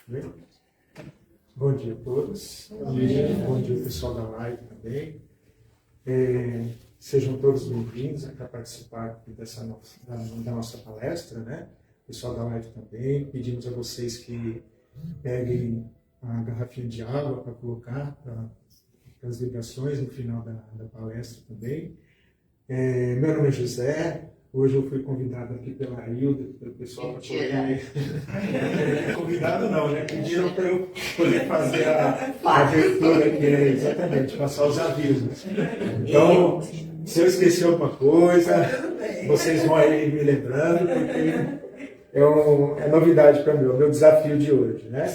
Bem? Bom dia a todos. Bom dia pessoal da live também. Sejam todos bem-vindos para participar aqui da nossa palestra, né? Pessoal da live também. Pedimos a vocês que peguem a garrafinha de água para colocar para as vibrações no final da palestra também. Meu nome é José. Hoje eu fui convidado aqui pela Hilda, pelo pessoal para poder... Convidado não, né? Pediram para eu poder fazer a abertura aqui, exatamente, passar os avisos. Então, se eu esqueci alguma coisa, vocês vão aí me lembrando, porque é novidade para mim, é o meu desafio de hoje, né?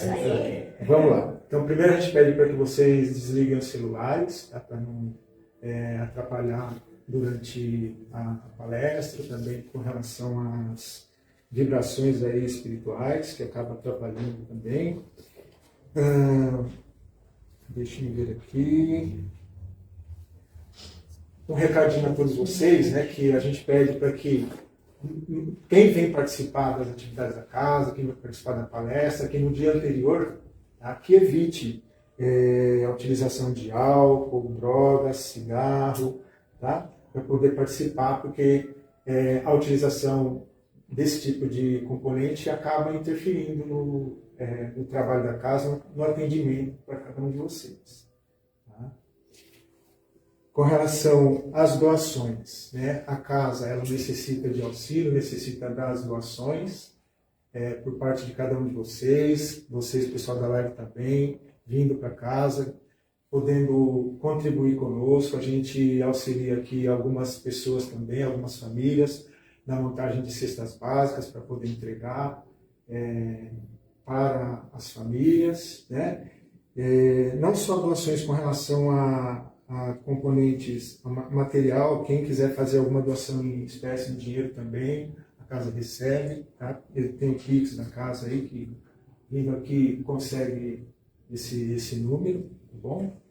Vamos lá. Então, primeiro a gente pede para que vocês desliguem os celulares, tá? Para não atrapalhar durante a palestra, também com relação às vibrações aí espirituais, que acabam atrapalhando também. Deixa eu ver aqui. Um recadinho a todos vocês, né, que a gente pede para que quem vem participar das atividades da casa, quem vai participar da palestra, quem no dia anterior, tá, que evite a utilização de álcool, drogas, cigarro, tá? Para poder participar, porque a utilização desse tipo de componente acaba interferindo no trabalho da casa, no atendimento para cada um de vocês. Tá? Com relação às doações, né? A casa ela necessita de auxílio, necessita das doações por parte de cada um de vocês, pessoal da live também, vindo para casa, podendo contribuir conosco. A gente auxilia aqui algumas pessoas também, algumas famílias, na montagem de cestas básicas para poder entregar para as famílias, né? Não só doações com relação a componentes material, quem quiser fazer alguma doação em espécie, em dinheiro também, a casa recebe, tá? Ele tem o Pix da casa aí, que vindo aqui consegue esse número, tá bom?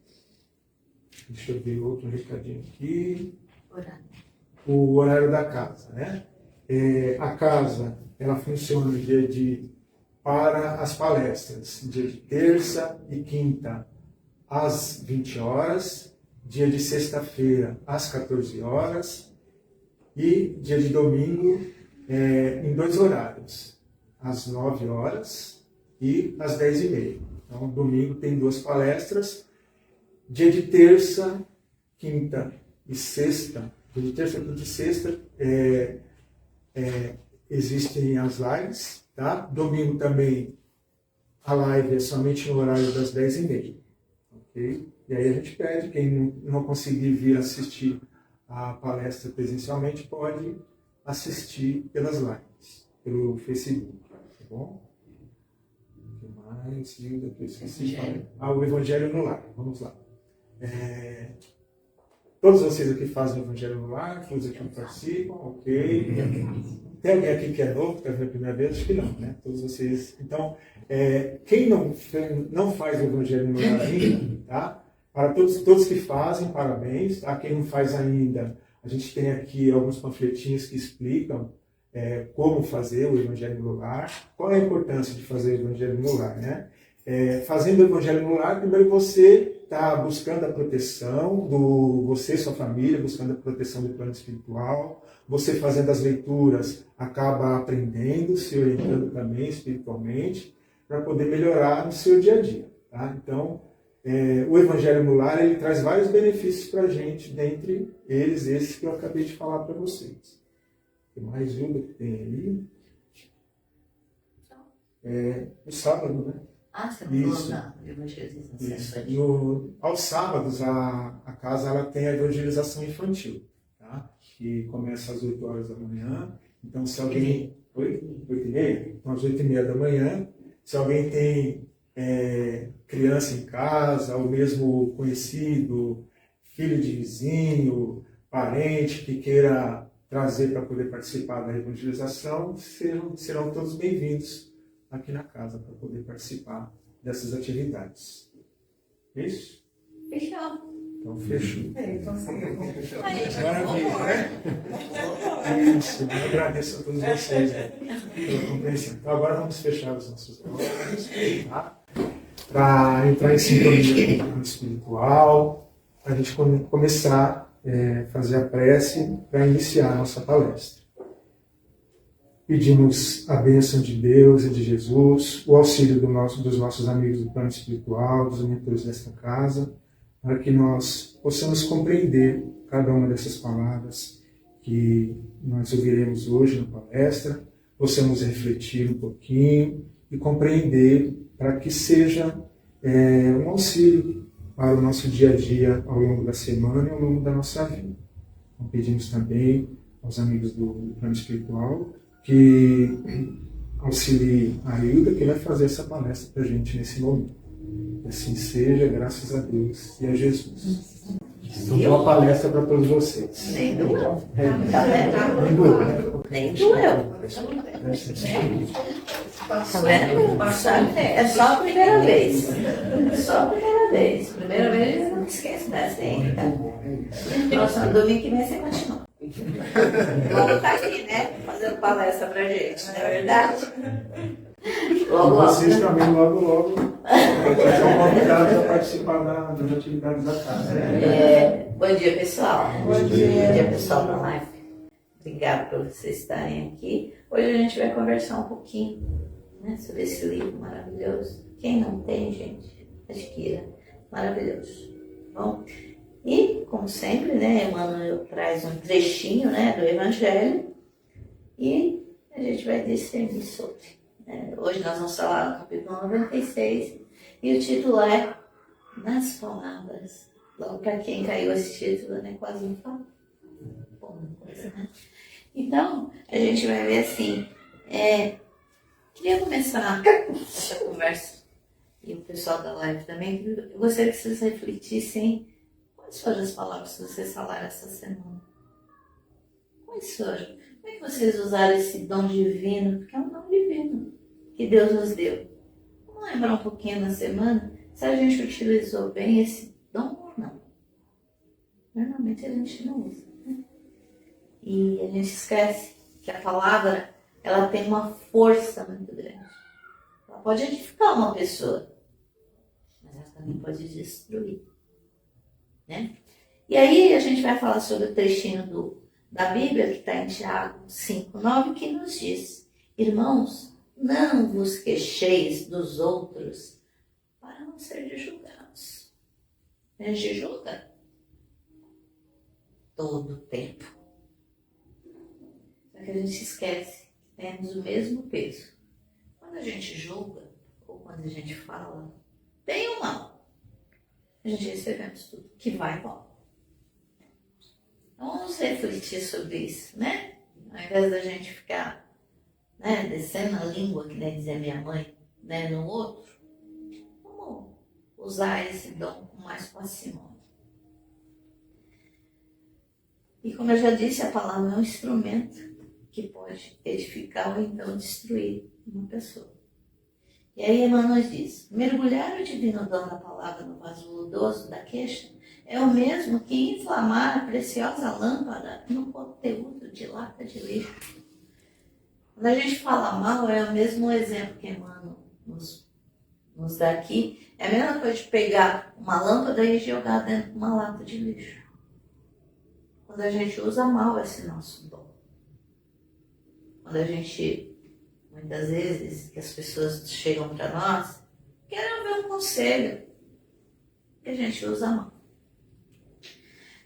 Deixa eu ver outro recadinho aqui. O horário da casa, né? A casa, ela funciona para as palestras, dia de terça e quinta às 20 horas, dia de sexta-feira às 14 horas e dia de domingo em 2 horários, às 9 horas e às 10h30. Então, domingo tem 2 palestras. Dia de terça, quinta e sexta, dia de terça, quinta e sexta, existem as lives, tá? Domingo também a live é somente no horário das 10h30, ok? E aí a gente pede, quem não conseguir vir assistir a palestra presencialmente, pode assistir pelas lives, pelo Facebook, tá bom? O que mais? Linda, que eu esqueci. O Evangelho no Lar, vamos lá. Todos vocês aqui fazem o Evangelho no Lar, todos aqui participam, ok. Tem alguém aqui que é novo, que está vendo a primeira vez? Acho que não, né? Todos vocês. Então, quem não faz o Evangelho no Lar ainda, tá? Para todos que fazem, parabéns. Tá? Quem não faz ainda, a gente tem aqui alguns panfletinhos que explicam como fazer o Evangelho no Lar. Qual é a importância de fazer o Evangelho no Lar, né? Fazendo o Evangelho no Lar, primeiro você está buscando a proteção você e sua família, buscando a proteção do plano espiritual. Você fazendo as leituras acaba aprendendo, se orientando também espiritualmente, para poder melhorar no seu dia a dia. Tá? Então, o Evangelho no Lar ele traz vários benefícios para a gente, dentre eles esses que eu acabei de falar para vocês. Tem mais uma que tem aí. No sábado, né? Você não falou na evangelização. Aos sábados, a casa ela tem a evangelização infantil, tá? Que começa às 8 horas da manhã. Então, se alguém... 8h30? Então, às 8h30 da manhã. Se alguém tem criança em casa, ou mesmo conhecido, filho de vizinho, parente que queira trazer para poder participar da evangelização, serão todos bem-vindos aqui na casa para poder participar dessas atividades. É isso? Fechou. Então, fechou. Então, Maravilha, né? Isso, eu agradeço a todos vocês, né, pela compreensão. Então, agora vamos fechar os nossos olhos, tá? Para entrar em sintonia com o plano espiritual, para a gente começar a fazer a prece para iniciar a nossa palestra. Pedimos a bênção de Deus e de Jesus, o auxílio dos nossos amigos do plano espiritual, dos mentores desta casa, para que nós possamos compreender cada uma dessas palavras que nós ouviremos hoje na palestra, possamos refletir um pouquinho e compreender para que seja um auxílio para o nosso dia a dia ao longo da semana e ao longo da nossa vida. Então, pedimos também aos amigos do plano espiritual que auxilie a Hilda, que vai fazer essa palestra para a gente nesse momento. Que assim seja, graças a Deus e a Jesus. Então, boa palestra para todos vocês. Nem doeu. Nem doeu. Nem doeu. Tá vendo? É só a primeira vez. É só a primeira vez. Primeira vez não esquece dessa ainda. Próximo domingo que vem você continua. Vamos estar aqui, né? Fazendo palestra pra gente, não é verdade? Logo, logo. Vocês também, logo, são convidados a participar das atividades da casa. Bom dia, pessoal. Bom dia. Bom dia, pessoal da live. Obrigada por vocês estarem aqui. Hoje a gente vai conversar um pouquinho, né, sobre esse livro maravilhoso. Quem não tem, gente, adquira. Maravilhoso. Bom, e, como sempre, né, Emmanuel traz um trechinho, né, do Evangelho e a gente vai discernir sobre. Hoje nós vamos falar no capítulo 96 e o título é Nas Palavras. Logo, para quem caiu esse título, né, quase não fala. Coisa, né? Então, a gente vai ver assim. Queria começar essa conversa, e o pessoal da live também, eu gostaria que vocês refletissem quais foram as palavras que vocês falaram essa semana. Quais foram? Como é que vocês usaram esse dom divino? Porque é um dom divino que Deus nos deu. Vamos lembrar um pouquinho na semana se a gente utilizou bem esse dom ou não. Normalmente a gente não usa, né? E a gente esquece que a palavra, ela tem uma força muito grande. Ela pode edificar uma pessoa, mas ela também pode destruir, né? E aí a gente vai falar sobre o trechinho da Bíblia, que está em Tiago 5:9, que nos diz: irmãos, não vos queixeis dos outros para não serem julgados. A gente julga todo o tempo. Só que a gente esquece que temos o mesmo peso. Quando a gente julga, ou quando a gente fala, bem ou mal, a gente recebemos tudo que vai e volta. Então vamos refletir sobre isso, né? Ao invés da gente ficar, né, descendo a língua, que nem dizia minha mãe, né, no outro, vamos usar esse dom com mais parcimônia. E como eu já disse, a palavra é um instrumento que pode edificar ou então destruir uma pessoa. E aí Emmanuel diz: mergulhar o divino dom da palavra no vaso ludoso da queixa é o mesmo que inflamar a preciosa lâmpada no conteúdo de lata de lixo. Quando a gente fala mal, é o mesmo exemplo que Emmanuel nos dá aqui. É a mesma coisa de pegar uma lâmpada e jogar dentro de uma lata de lixo. Quando a gente usa mal esse nosso dom. Quando a gente, muitas vezes, que as pessoas chegam para nós, querem ouvir um conselho, que a gente usa mal.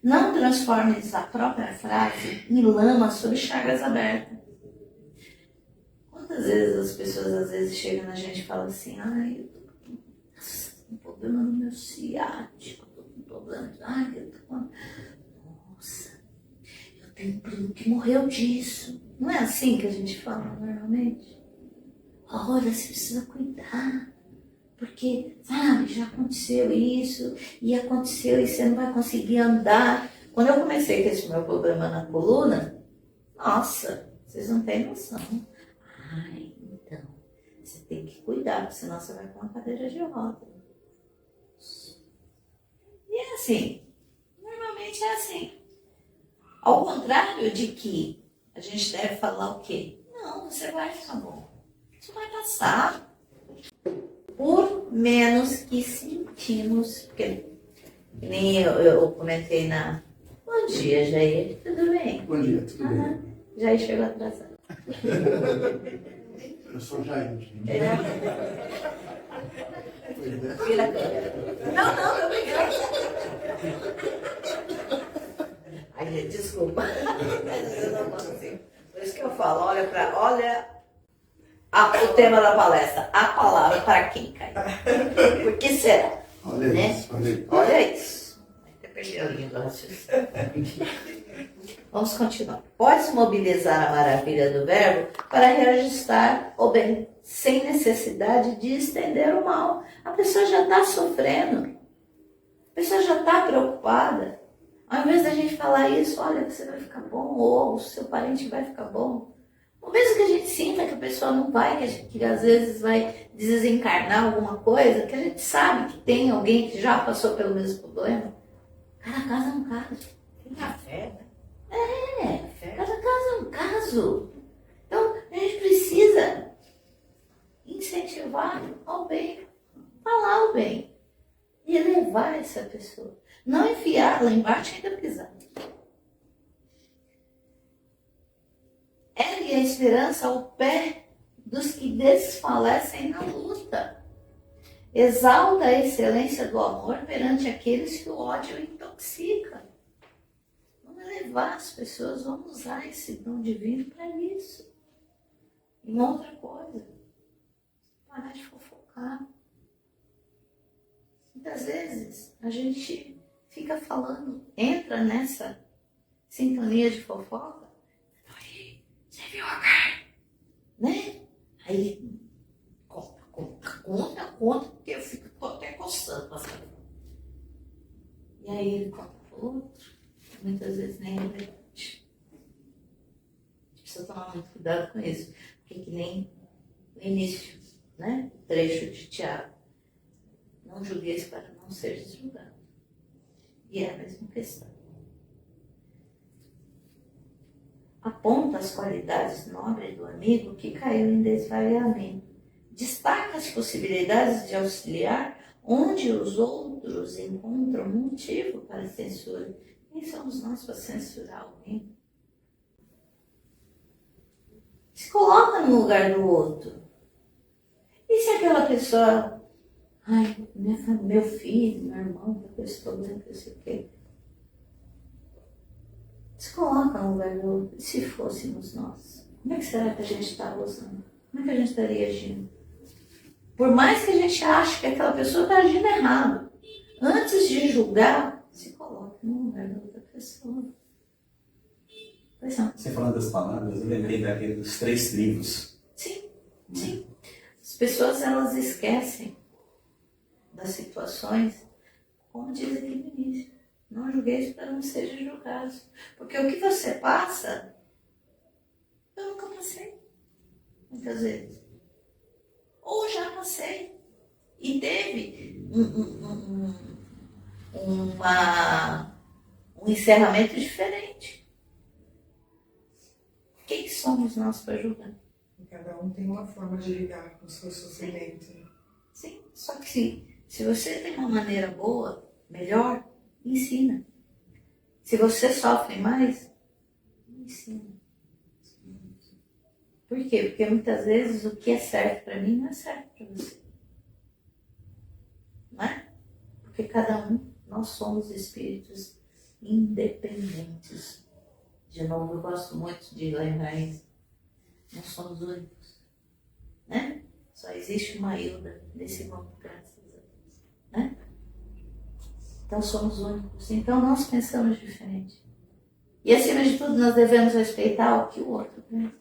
Não transformes a própria frase em lama sobre chagas abertas. Quantas vezes as pessoas às vezes chegam na gente e falam assim: ai, eu tô com um problema no meu ciático, eu tô com um problema, ai, eu tô com... Nossa, eu tenho um primo que morreu disso. Não é assim que a gente fala normalmente? Olha, você precisa cuidar, porque, sabe, já aconteceu isso, e você não vai conseguir andar. Quando eu comecei com esse meu problema na coluna, nossa, vocês não têm noção. Ai, então, você tem que cuidar, porque senão você vai com uma cadeira de roda. E é assim, Geralmente é assim. Ao contrário de que a gente deve falar o quê? Não, você vai ficar bom. Isso vai passar. Por menos que sentimos, porque nem eu comentei na... Bom dia, Jair. Tudo bem? Bom dia, tudo bem? Jair chegou atrasado. Eu sou Jair. Vira a câmera. Não, tô brincando. Ai, gente, desculpa. Mas eu não consigo. Por isso que eu falo, olha o tema da palestra, a palavra para quem cai. Por que será? Olha Né? isso, olha isso. Olha isso. Até perdi a linha do raciocínio. Vamos continuar. Pode-se mobilizar a maravilha do verbo para reajustar o bem, sem necessidade de estender o mal. A pessoa já está sofrendo. A pessoa já está preocupada. Ao invés da gente falar isso, olha, você vai ficar bom, ou o seu parente vai ficar bom. Ou mesmo que a gente sinta que a pessoa não vai, que às vezes vai desencarnar alguma coisa, que a gente sabe que tem alguém que já passou pelo mesmo problema. Cada caso é um caso. Tem a fé, né? Cada caso é um caso. Então, a gente precisa incentivar ao bem, falar o bem e elevar essa pessoa. Não enfiar lá embaixo e ainda pisar. Ergue a esperança ao pé dos que desfalecem na luta. Exalta a excelência do amor perante aqueles que o ódio intoxica. Vamos elevar as pessoas, vamos usar esse dom divino para isso. E uma outra coisa, parar de fofocar. Muitas vezes a gente fica falando, entra nessa sintonia de fofoca. Aí, você viu a carne? Né? Aí, conta, porque eu fico até coçando pra saber. E aí ele conta pro outro. Muitas vezes nem é verdade. A gente precisa tomar muito cuidado com isso. Porque que nem no início, né? O trecho de Tiago. Não julgueis para não seres julgado. E é a mesma questão. Aponta as qualidades nobres do amigo que caiu em desvariamento. Destaca as possibilidades de auxiliar onde os outros encontram motivo para censura. Quem somos nós para censurar alguém? Se coloca no lugar do outro. E se aquela pessoa, ai, meu filho, meu irmão, tá com esse problema, não sei o quê. Se coloca no lugar do outro. E se fôssemos nós? Como é que será que a gente está usando? Como é que a gente estaria agindo? Por mais que a gente ache que aquela pessoa está agindo errado, antes de julgar, se coloque no lugar da outra pessoa. Pois não. Você falando das palavras, eu lembrei dos 3 livros. Sim, sim. As pessoas, elas esquecem das situações, como diz aqui no início. Não julgueis para não sejam julgados. Porque o que você passa, eu nunca passei. Muitas vezes. Ou já passei. E teve um encerramento diferente. Quem somos nós para julgar? Cada um tem uma forma de lidar com o seu sofrimento. Sim, só que se você tem uma maneira boa, melhor, ensina. Se você sofre mais, ensina. Por quê? Porque muitas vezes o que é certo para mim não é certo para você. Não é? Porque cada um, nós somos espíritos independentes. De novo, eu gosto muito de lembrar isso. Não somos únicos. Né? Só existe uma Hilda nesse mundo, graças a Deus. Né? Então somos únicos. Então nós pensamos diferente. E acima de tudo, nós devemos respeitar o que o outro pensa.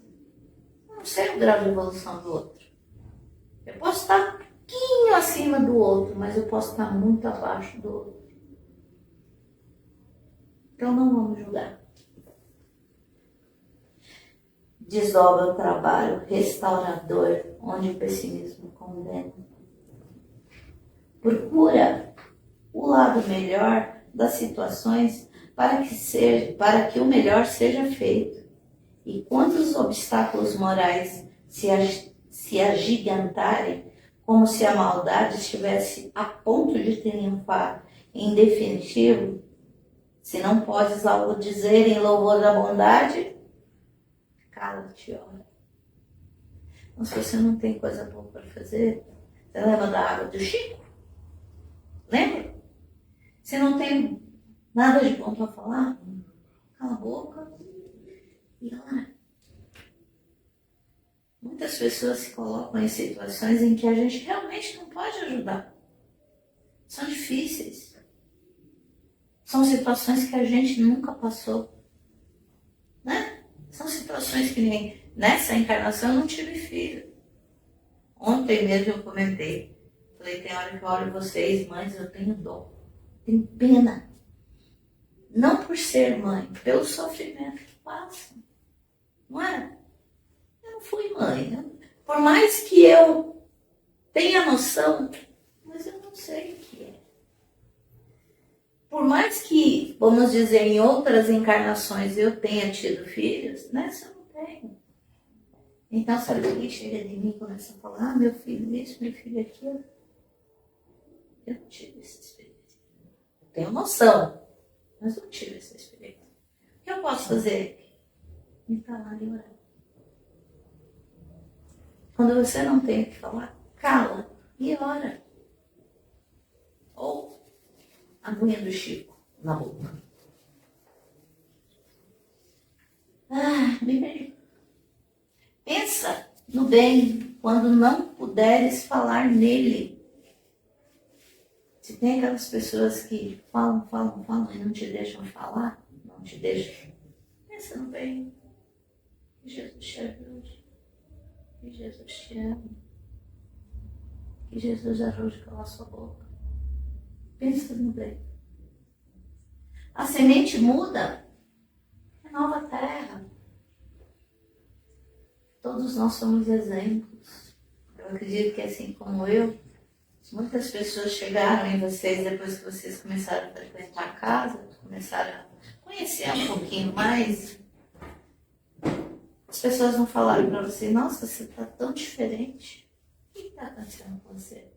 Eu não sei o grau de evolução do outro. Eu posso estar um pouquinho acima do outro, mas eu posso estar muito abaixo do outro. Então não vamos julgar. Desdobra o trabalho restaurador, onde o pessimismo condena. Procura o lado melhor das situações para que o melhor seja feito. E quando os obstáculos morais se agigantarem, como se a maldade estivesse a ponto de triunfar em definitivo, se não podes logo dizer em louvor da bondade, cala-te, ora. Mas se você não tem coisa boa para fazer, você lembra da água do Chico? Lembra? Se não tem nada de bom para falar, cala a boca e ora. Muitas pessoas se colocam em situações em que a gente realmente não pode ajudar. São difíceis. São situações que a gente nunca passou. Né? São situações que nem nessa encarnação eu não tive filho. Ontem mesmo eu comentei. Falei, tem hora que eu olho vocês, mães, eu tenho dó. Tenho pena. Não por ser mãe, pelo sofrimento que passam. Não é? Eu não fui mãe. Por mais que eu tenha noção, mas eu não sei o que é. Por mais que, vamos dizer, em outras encarnações eu tenha tido filhos, nessa eu não tenho. Então, sabe alguém chega de mim e começa a falar, ah, meu filho isso, meu filho aquilo. Eu não tive essa experiência. Eu tenho noção, mas não tive essa experiência. O que eu posso fazer? Me calar e orar. Quando você não tem o que falar, cala e ora. Ou a aguinha do Chico na boca. Bem. Pensa no bem quando não puderes falar nele. Se tem aquelas pessoas que falam e não te deixam falar, não te deixam. Pensa no bem. Que Jesus te ajude. Que Jesus te ame. Que Jesus ajude a calar sua boca. Pensa no bem. A semente muda, é nova terra. Todos nós somos exemplos. Eu acredito que assim como eu, muitas pessoas chegaram em vocês depois que vocês começaram a frequentar a casa, começaram a conhecer um pouquinho mais. As pessoas não falaram para você, nossa, você está tão diferente. O que está acontecendo com você?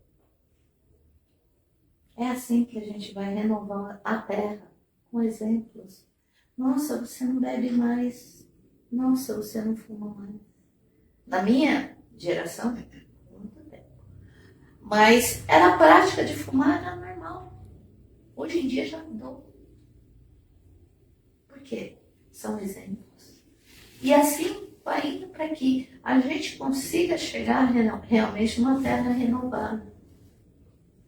É assim que a gente vai renovar a terra, com exemplos. Nossa, você não bebe mais. Nossa, você não fuma mais. Na minha geração, muito tempo. Mas era a prática de fumar, era normal. Hoje em dia já mudou. Por quê? São exemplos. E assim vai indo para que a gente consiga chegar realmente numa terra renovada.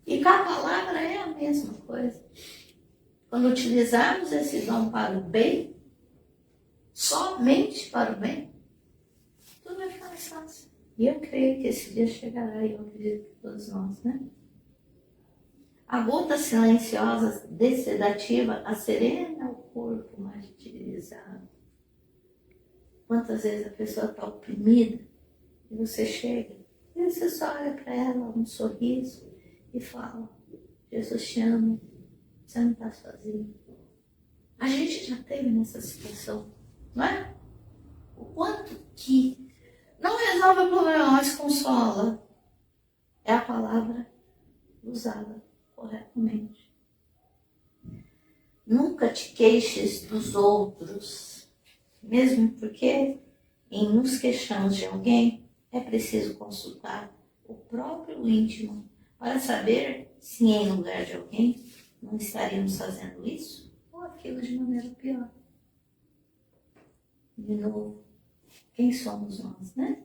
E com a palavra é a mesma coisa. Quando utilizarmos esse dom para o bem, somente para o bem, tudo vai ficar mais fácil. E eu creio que esse dia chegará, e eu acredito que todos nós, né? A gota silenciosa, dessedativa, acerena o corpo martirizado. Quantas vezes a pessoa está oprimida e você chega e você só olha para ela, um sorriso e fala, Jesus te ama, você não está sozinho. A gente já teve nessa situação, não é? O quanto que não resolve o problema, mas consola. É a palavra usada corretamente. Nunca te queixes dos outros, mesmo porque em nos queixarmos de alguém é preciso consultar o próprio íntimo para saber se em lugar de alguém não estaríamos fazendo isso ou aquilo de maneira pior. De novo, quem somos nós, né?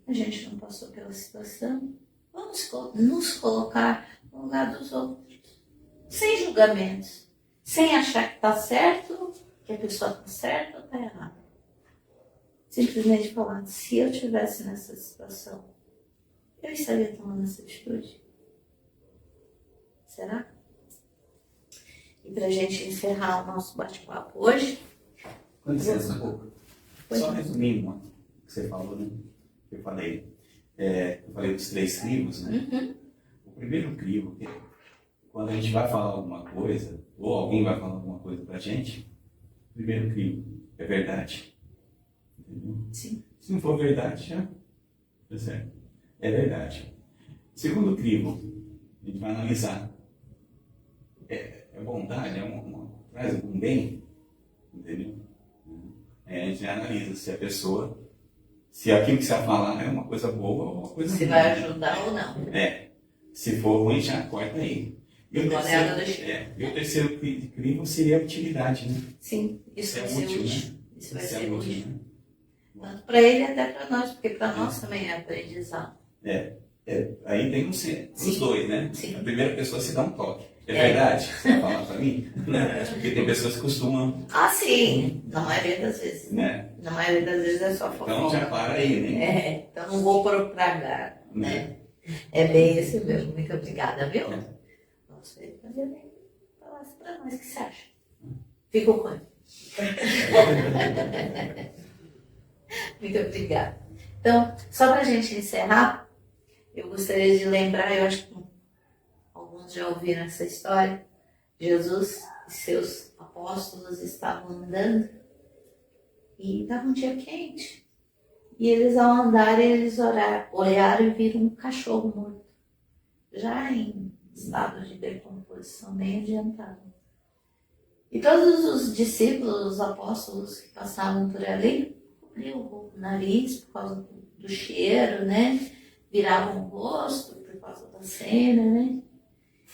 A gente não passou pela situação. Vamos nos colocar no lugar dos outros, sem julgamentos, sem achar que está certo, que a pessoa está certa ou está errada. Simplesmente falando, se eu estivesse nessa situação, eu estaria tomando essa atitude? Será? E para a gente encerrar o nosso bate-papo hoje... Com licença, um pouco. Pois Só não. resumindo o que você falou, né? Eu falei dos 3 crivos, né? Uhum. O primeiro crivo, quando a gente vai falar alguma coisa, ou alguém vai falar alguma coisa pra gente, primeiro crivo, é verdade. Entendeu? Sim. Se não for verdade, já tá certo. É verdade. Segundo crivo, a gente vai analisar. É bondade, traz algum bem, entendeu? Aí a gente analisa se a pessoa, se aquilo que você vai falar é uma coisa boa ou uma coisa Se ruim. vai ajudar ou não. Se for ruim, já corta aí. E o terceiro crivo seria a utilidade, né? Sim, isso vai ser útil. Né? Isso vai ser útil. Né? Tanto para ele até para nós, porque para nós também é aprendizado. Aí tem os dois, né? Sim. A primeira pessoa se dá um toque. É verdade? Você vai falar para mim? Porque tem pessoas que costumam. Sim, na maioria das vezes. Né? Na maioria das vezes é só fofoca. Então já para aí, né? Então não vou propagar, né? É bem esse mesmo. Muito obrigada, viu? Nossa, ele também falasse para nós o que você acha. Fico com ele. Muito obrigada. Então, só para a gente encerrar, eu gostaria de lembrar, eu acho que alguns já ouviram essa história, Jesus e seus apóstolos estavam andando e estava um dia quente. E eles, ao andarem, eles olharam e viram um cachorro morto, já em estado de decomposição, bem adiantado. E todos os discípulos, os apóstolos que passavam por ali, cobriam o nariz por causa do cheiro, né? Viravam o rosto por causa da cena, né?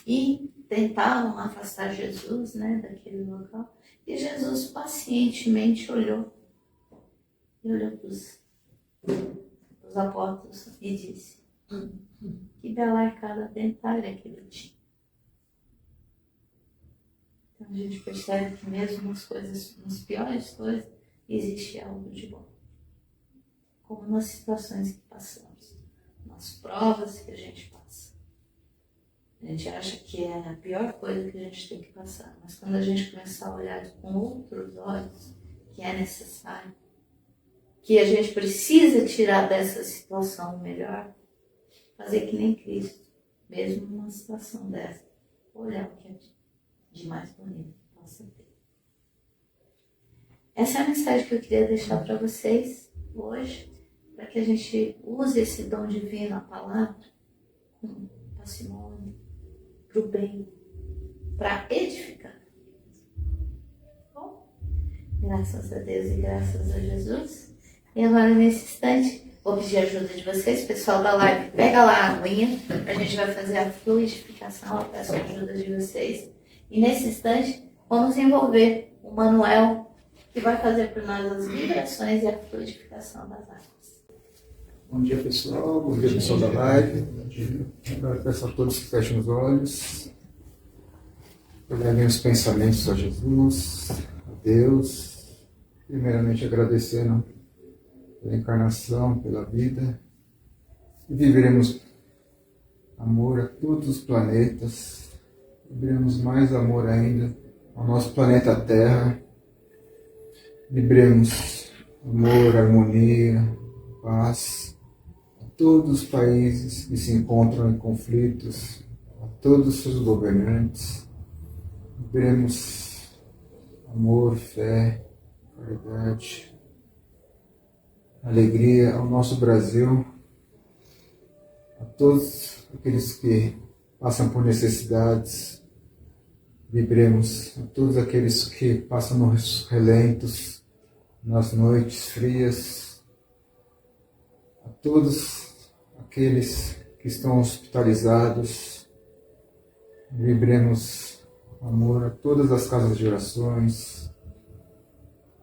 E tentavam afastar Jesus, né, daquele local. E Jesus pacientemente olhou para os apóstolos e disse: que bela arcada dentária que ele tinha. Então a gente percebe que mesmo nas piores coisas, existe algo de bom. Como nas situações que passamos, nas provas que a gente passa. A gente acha que é a pior coisa que a gente tem que passar, mas quando a gente começar a olhar com outros olhos, que é necessário, que a gente precisa tirar dessa situação o melhor, fazer que nem Cristo, mesmo numa situação dessa, olhar o que é de mais bonito que possa ter. Essa é a mensagem que eu queria deixar para vocês hoje, para que a gente use esse dom divino, a palavra, com parcimônia, para o bem, para edificar. Bom, graças a Deus e graças a Jesus. E agora, nesse instante, vou pedir a ajuda de vocês, pessoal da live. Pega lá a aguinha, a gente vai fazer a fluidificação, eu peço a ajuda de vocês. E nesse instante, vamos envolver o Manuel, que vai fazer por nós as vibrações e a fluidificação das águas. Bom dia, pessoal. Bom dia, pessoal da live. Agora peço a todos que fechem os olhos, levem os pensamentos a Jesus, a Deus, primeiramente agradecendo pela encarnação, pela vida, e viveremos amor a todos os planetas, viveremos mais amor ainda ao nosso planeta Terra, vibremos amor, harmonia, paz a todos os países que se encontram em conflitos, a todos os seus governantes, vibremos amor, fé, caridade, alegria ao nosso Brasil, a todos aqueles que passam por necessidades, vibremos a todos aqueles que passam nos relentos, nas noites frias, a todos aqueles que estão hospitalizados, vibremos amor a todas as casas de orações,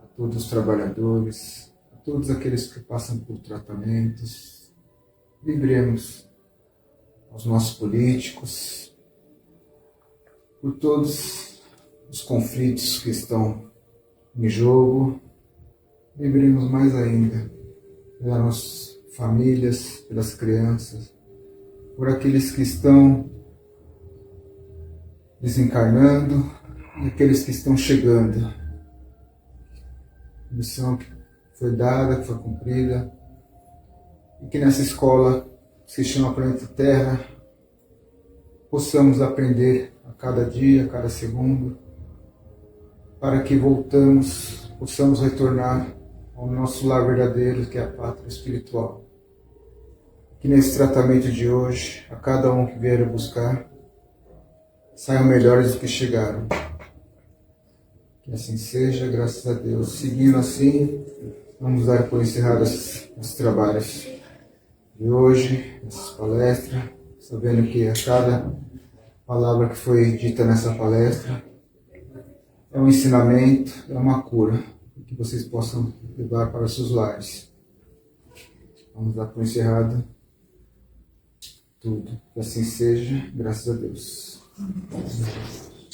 a todos os trabalhadores, todos aqueles que passam por tratamentos, vibremos aos nossos políticos, por todos os conflitos que estão em jogo, vibremos mais ainda pelas nossas famílias, pelas crianças, por aqueles que estão desencarnando e aqueles que estão chegando. Missão que foi dada, que foi cumprida, e que nessa escola que se chama Planeta Terra possamos aprender a cada dia, a cada segundo, para que possamos retornar ao nosso lar verdadeiro, que é a pátria espiritual. Que nesse tratamento de hoje, a cada um que vier buscar, saiam melhores do que chegaram. Que assim seja, graças a Deus. Seguindo assim, vamos dar por encerrados os trabalhos de hoje, essas palestras, sabendo que a cada palavra que foi dita nessa palestra é um ensinamento, é uma cura, que vocês possam levar para os seus lares. Vamos dar por encerrado tudo. Que assim seja, graças a Deus.